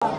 चला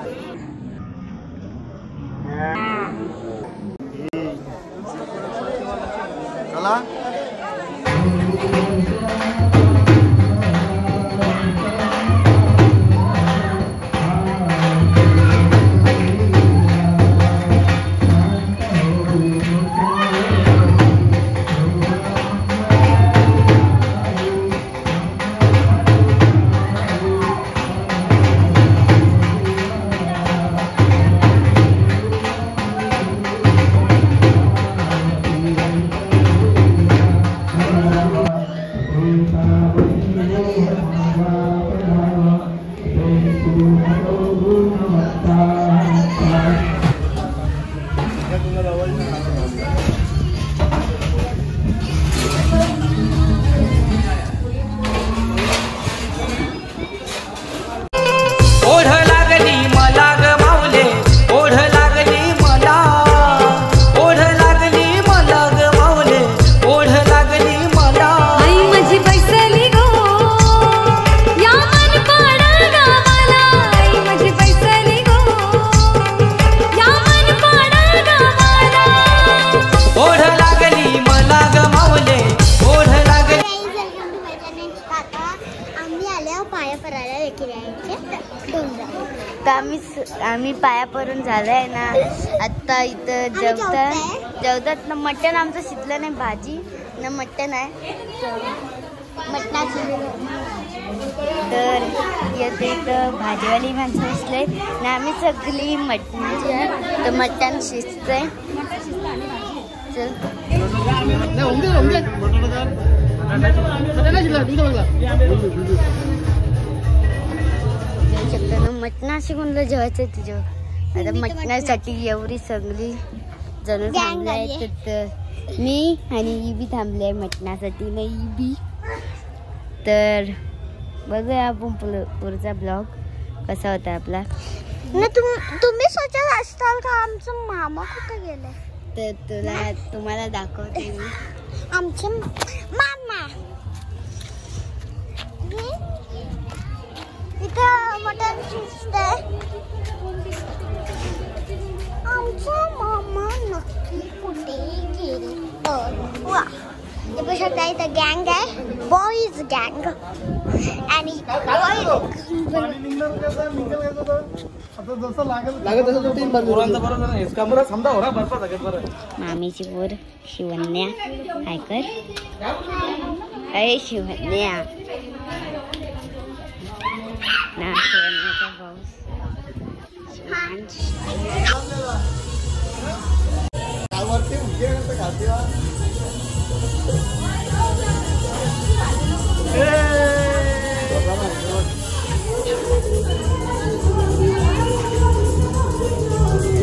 आम्ही पाया पडून झालंय ना. आता इथं जेवतात ना. मटण आमचं शिजलं नाही, भाजी ना मटण आहे मटणाची. तर येते इथं भाजीवाली माणसं बसले ना. आम्ही सगळी मटणाची आहे तर मटण शिजतंय. मटणाशी कोणलं जेवायचं तुझ्यावर. आता मटणासाठी एवढी सगळी जण थांबले आहेत. मी आणि इबी थांबले आहे मटणासाठी ना. इबी तर बघूया आपण पुढचा ब्लॉग कसा होता आपला. तुम्ही सोचत असताल का आमचं मामा कुठे गेले. तर तुम्हाला दाखवते मी आमचे मामा. इथं मटण शिजतंय. आमचा मामा नक्की कुठे गेले. वा इथे शकता इथं गँग आहे, बॉईज गँग. आणि मामीची पोर शिवन्या काय कर. अरे शिवन्या ना. शिवन्याचा पाऊस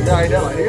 आयडिया भारी